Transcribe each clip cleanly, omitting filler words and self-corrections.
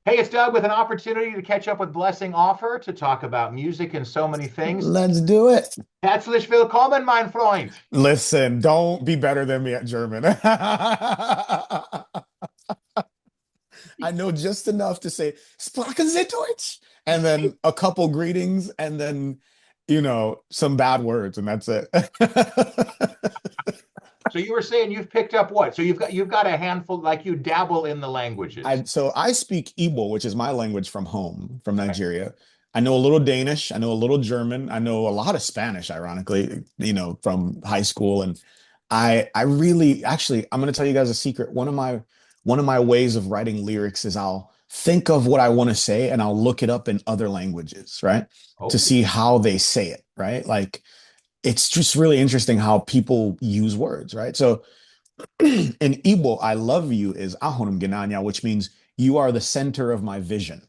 Hey, it's Doug with an opportunity to catch up with Blessing Offor to talk about music and so many things. Let's do it. Herzlich willkommen, mein Freund. Listen, don't be better than me at German. I know just enough to say "Sprachen Sie Deutsch?" and then a couple greetings and then, some bad words, and that's it. So you were saying you've picked up what? So you've got a handful, like you dabble in the languages. I speak Igbo, which is my language from home, from Nigeria. I know a little Danish, I know a little German, I know a lot of Spanish, ironically, from high school. And I really actually I'm gonna tell you guys a secret. One of my ways of writing lyrics is I'll think of what I want to say and I'll look it up in other languages, right? To Oh, see how they say it, right? Like it's just really interesting how people use words, right? So in Igbo, I love you is ahonum genanya, which means you are the center of my vision,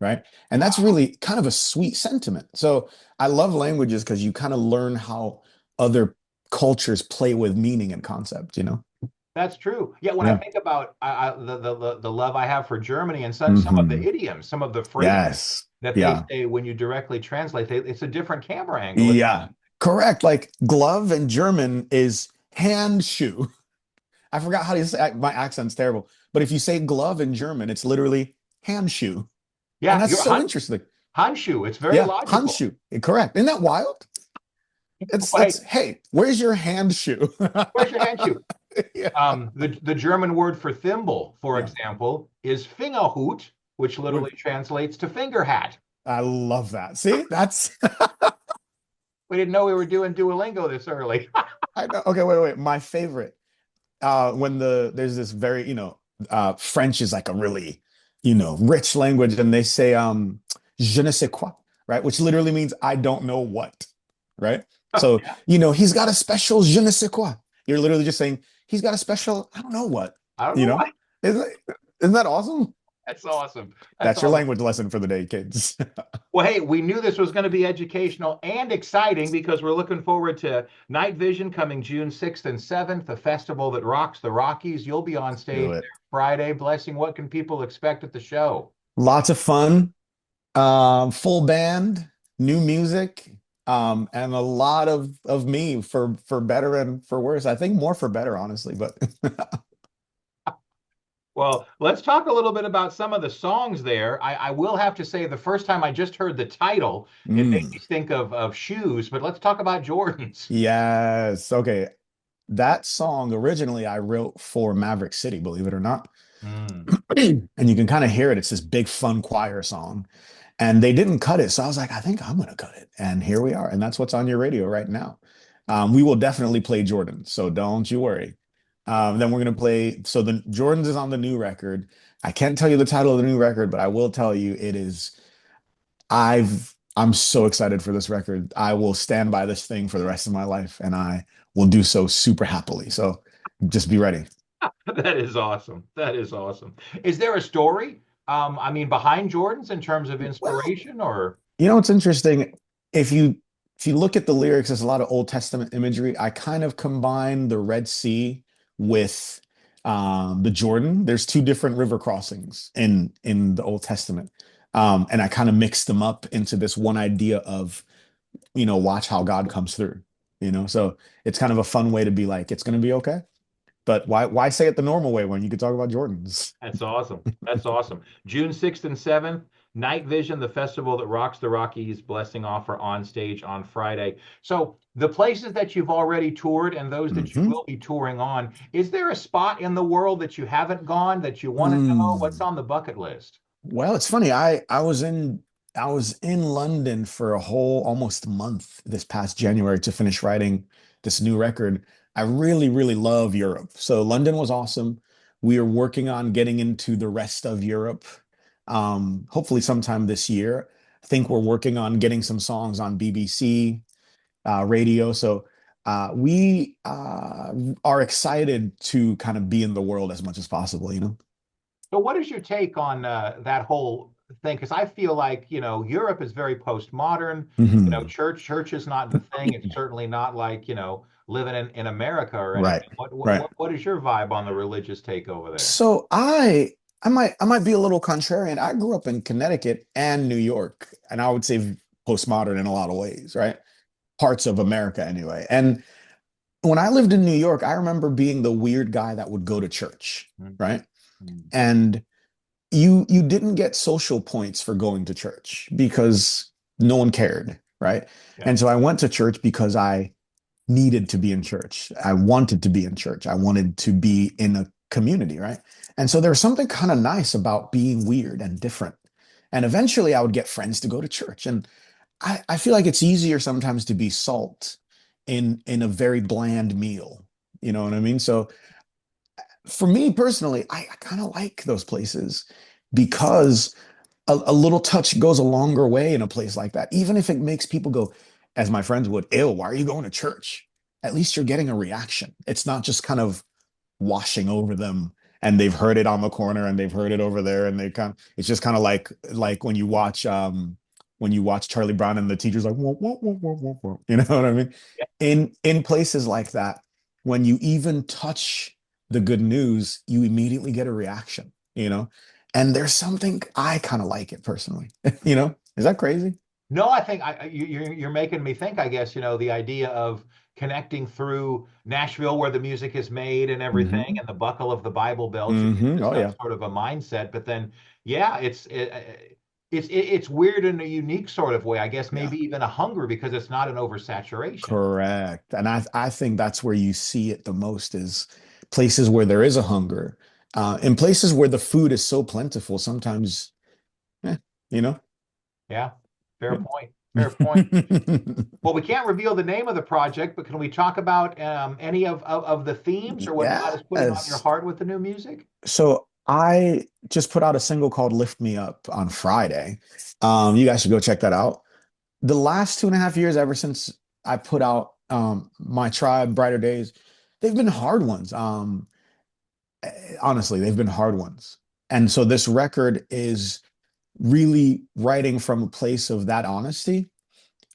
right? And that's wow. really kind of a sweet sentiment. So I love languages because you kind of learn how other cultures play with meaning and concept. That's true. Yeah, when I Yeah. think about the love I have for Germany and some of the Hmm. idioms, some of the phrases Yes. that they Yeah. say when you directly translate, it's a different camera angle. Yeah. Correct. Like glove in German is hand shoe. I forgot how to say my accent's terrible. But if you say glove in German, it's literally hand shoe. And Yeah, that's you're so interesting. Hanshu. It's very Yeah, logical. Hanshu. Correct. Isn't that wild? It's Well, hey, that's hey, where's your hand shoe? where's your Hanshu? Yeah. The German word for thimble, for Yeah. example, is Fingerhut, which literally With translates to finger hat. I love that. See, that's We didn't know we were doing Duolingo this early. I know. Okay, wait. My favorite. When there's this very, French is like a really, rich language, and they say je ne sais quoi, right? Which literally means I don't know what, right? So, Yeah, he's got a special je ne sais quoi. You're literally just saying he's got a special, I don't know what, I don't you know know? why. Isn't that awesome? That's awesome. That's That's your awesome. language lesson for the day, kids. Well, hey, we knew this was going to be educational and exciting because we're looking forward to Night Vision coming June 6th and 7th, the festival that rocks the Rockies. You'll be on Do stage it. there Friday. Blessing, what can people expect at the show? Lots of fun, full band, new music, and a lot of me for better and for worse. I think more for better, honestly, but Well, let's talk a little bit about some of the songs there. I will have to say, the first time I just heard the title, it made mm, me think of shoes, but let's talk about Jordans. yes. Okay. That song originally I wrote for Maverick City, believe it or not. Mm. And you can kind of hear it. It's this big fun choir song. And they didn't cut it. So I was like, I think I'm gonna cut it. And here we are. And that's what's on your radio right now. We will definitely play Jordan, so don't you worry. Then we're gonna play. So the Jordan's is on the new record. I can't tell you the title of the new record, but I will tell you it is. I'm so excited for this record. I will stand by this thing for the rest of my life, and I will do so super happily. So just be ready. That is awesome. That is awesome. Is there a story, I mean, behind Jordans in terms of Well, inspiration or? it's interesting. If you if you look at the lyrics, there's a lot of Old Testament imagery. I kind of combine the Red Sea with the Jordan. There's two different river crossings in the Old Testament. And I kind of mixed them up into this one idea of, watch how God comes through, So it's kind of a fun way to be like, it's going to be okay. But why say it the normal way when you could talk about Jordans? That's awesome. That's awesome. June 6th and 7th, Night Vision, the festival that rocks the Rockies, Blessing Offor on stage on Friday. So, the places that you've already toured and those that you Hmm. will be touring on, is there a spot in the world that you haven't gone that you want to go? What's Mm. on the bucket list? Well, it's funny. I was in London for a whole almost month this past January to finish writing this new record. I really, really love Europe. So London was awesome. We are working on getting into the rest of Europe. Hopefully sometime this year. I think we're working on getting some songs on BBC radio. So we are excited to kind of be in the world as much as possible. So, what is your take on that whole thing? Because I feel like Europe is very postmodern. Mhm. Church is not the thing. It's certainly not like living in America or Right, anything. What right. what what is your vibe on the religious take over there? So I might be a little contrarian. I grew up in Connecticut and New York, and I would say postmodern in a lot of ways, right? Parts of America anyway. And when I lived in New York, I remember being the weird guy that would go to church, Mm, right? mm. And you didn't get social points for going to church because no one cared, right? Yeah. And so I went to church because I needed to be in church. I wanted to be in church. I wanted to be in a community, right? And so there was something kind of nice about being weird and different. And eventually I would get friends to go to church. And I feel like it's easier sometimes to be salt in a very bland meal. You know what I mean? So for me personally, I kind of like those places because a little touch goes a longer way in a place like that. Even if it makes people go, as my friends would, ew, why are you going to church? At least you're getting a reaction. It's not just kind of washing over them and they've heard it on the corner and they've heard it over there and they kind of, it's just kind of like when you watch Charlie Brown and the teacher's like whoa, whoa, whoa, whoa, whoa, whoa. You know what I mean? Yeah. In places like that, when you even touch the good news, you immediately get a reaction, you know? And there's something I kind of like it personally. You know? Is that crazy? No, I think you're making me think, I guess, the idea of connecting through Nashville where the music is made and everything Hmm. and the buckle of the Bible Belt, you get Hmm. into Oh some yeah. sort of a mindset. But then, yeah, it's weird in a unique sort of way. I guess Yeah. maybe even a hunger because it's not an oversaturation. Correct. And I think that's where you see it the most is places where there is a hunger. In places where the food is so plentiful, sometimes, eh, you know? Yeah, fair Yeah. point. Fair point. Well, we can't reveal the name of the project, but can we talk about any of the themes or what God is putting on your Yes. heart with the new music? So I just put out a single called Lift Me Up on Friday. You guys should go check that out. The last 2.5 years, ever since I put out My Tribe, Brighter Days, they've been hard ones. Honestly, they've been hard ones. And so this record is really writing from a place of that honesty.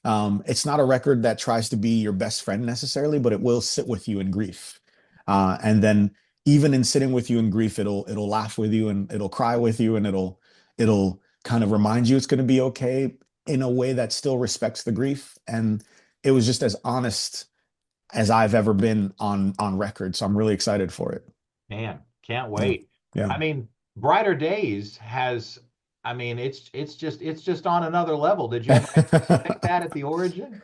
It's not a record that tries to be your best friend necessarily, but it will sit with you in grief. And then even in sitting with you in grief, it'll laugh with you and it'll cry with you and it'll kind of remind you it's going to be okay in a way that still respects the grief. And it was just as honest as I've ever been on record. So I'm really excited for it. Man, can't Yeah. wait. Yeah. I mean, Brighter Days has, I mean, it's just on another level. Did you ever anticipate that at the origin?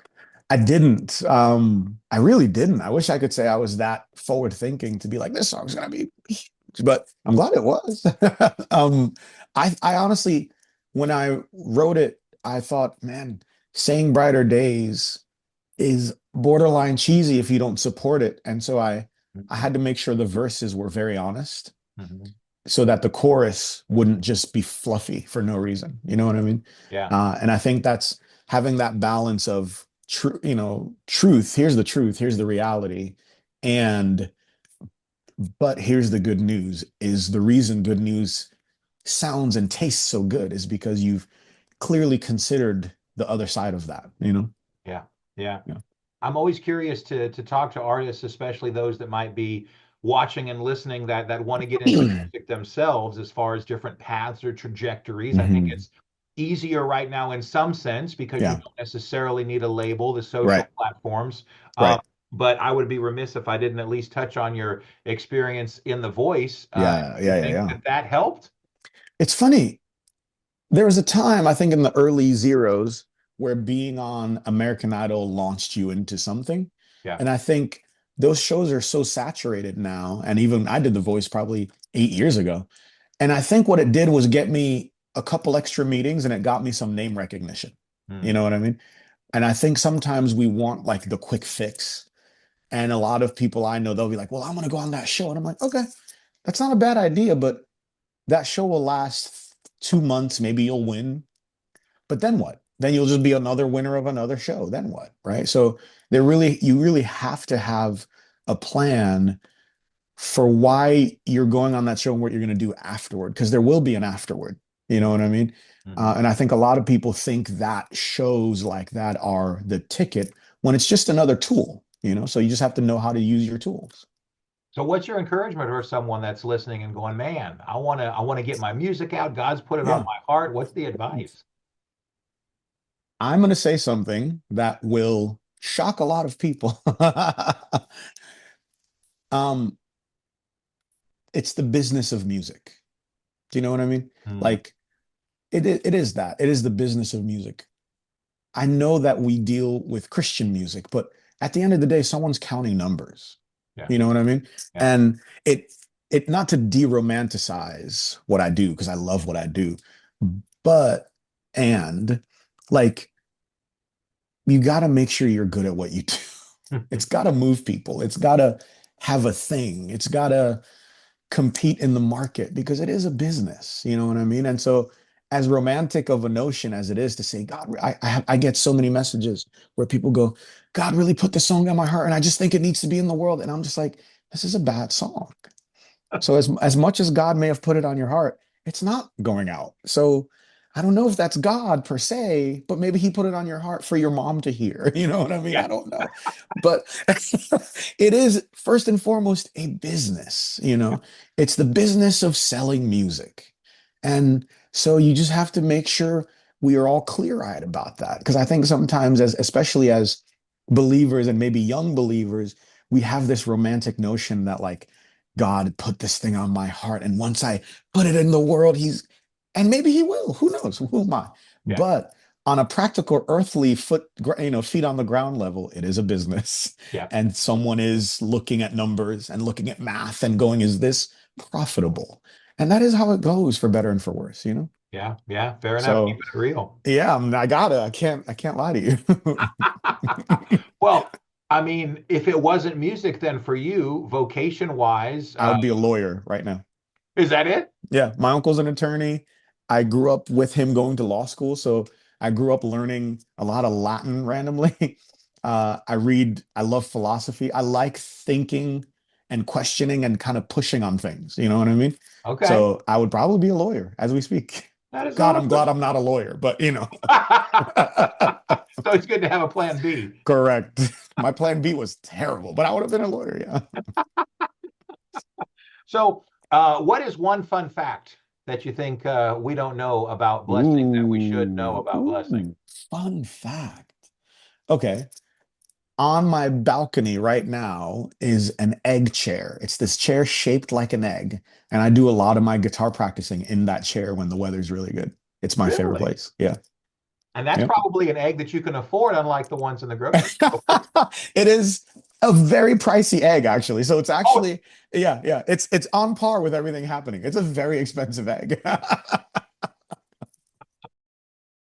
I didn't. I really didn't. I wish I could say I was that forward thinking to be like, this song's gonna be huge, but I'm glad it was. Um, I honestly, when I wrote it, I thought, man, saying brighter days is borderline cheesy if you don't support it. And so I Mhm. had to make sure the verses were very honest Mhm. so that the chorus wouldn't just be fluffy for no reason. You know what I mean? Yeah. And I think that's having that balance of true, truth. Here's the truth. Here's the reality. And, but here's the good news is the reason good news sounds and tastes so good is because you've clearly considered the other side of that, you know? Yeah. Yeah. Yeah. I'm always curious to talk to artists, especially those that might be watching and listening that want to get into music themselves as far as different paths or trajectories. I think Hmm. it's easier right now in some sense because you Yeah. don't necessarily need a label, the social Right. platforms. Um, Right. but I would be remiss if I didn't at least touch on your experience in The Voice. Yeah. You Yeah. Yeah. think Yeah. that helped? It's funny. There was a time, I think, in the early zeros where being on American Idol launched you into something. Yeah. And I think those shows are so saturated now. And even I did The Voice probably 8 years ago. And I think what it did was get me a couple extra meetings and it got me some name recognition. You Hmm. know what I mean? And I think sometimes we want like the quick fix. And a lot of people I know, they'll be like, well, I want to go on that show. And I'm like, okay, that's not a bad idea, but that show will last 2 months. Maybe you'll win. But then what? Then you'll just be another winner of another show. Then what? Right. So you really have to have a plan for why you're going on that show and what you're going to do afterward, because there will be an afterward. You know what I mean? Hmm. And I think a lot of people think that shows like that are the ticket when it's just another tool, So you just have to know how to use your tools. So what's your encouragement for someone that's listening and going, man, I want to get my music out. God's put it on Yeah. my heart. What's the advice? I'm going to say something that will shock a lot of people. Um, it's the business of music. Do you know what I mean? Hmm. Like it is that. It is the business of music. I know that we deal with Christian music, but at the end of the day, someone's counting numbers. Yeah. You know what I mean? Yeah. And it not to de-romanticize what I do, because I love what I do, but and like you got to make sure you're good at what you do. It's got to move people. It's got to have a thing. It's got to compete in the market because it is a business. You know what I mean? And so, as romantic of a notion as it is to say, God, I get so many messages where people go, God really put this song on my heart, and I just think it needs to be in the world. And I'm just like, this is a bad song. So as much as God may have put it on your heart, it's not going out. So I don't know if that's God per se, but maybe he put it on your heart for your mom to hear. You know what I mean? Yeah. I don't know. But it is first and foremost a business, you know. It's the business of selling music. And so you just have to make sure we are all clear-eyed about that. Because I think sometimes especially as believers and maybe young believers, we have this romantic notion that like God put this thing on my heart. And once I put it in the world, and maybe he will, who knows? Who am I? Yeah. But on a practical earthly feet on the ground level, it is a business. Yeah. And someone is looking at numbers and looking at math and going, is this profitable? And that is how it goes for better and for worse, you know? Yeah. Yeah. Fair enough. So Keeping it real. yeah, I can't lie to you. Well, I mean, if it wasn't music, then for you, vocation wise, I would be a lawyer right now. is that it? Yeah, my uncle's an attorney. I grew up with him going to law school, so I grew up learning a lot of Latin randomly. I love philosophy. I like thinking and questioning and kind of pushing on things. You know what I mean? Okay. So I would probably be a lawyer as we speak. That is God, I'm awesome. glad I'm not a lawyer, but you know. So it's good to have a plan B. Correct. My plan B was terrible, but I would have been a lawyer, yeah. So, what is one fun fact that you think we don't know about Blessing that we should know about Blessing? Fun fact. Okay. On my balcony right now is an egg chair. It's this chair shaped like an egg. And I do a lot of my guitar practicing in that chair when the weather's really good. It's my favorite Really? place. Yeah. And that's Yep. probably an egg that you can afford, unlike the ones in the grocery store. It is a very pricey egg, actually. So it's Oh, actually, yeah, yeah. It's on par with everything happening. It's a very expensive egg.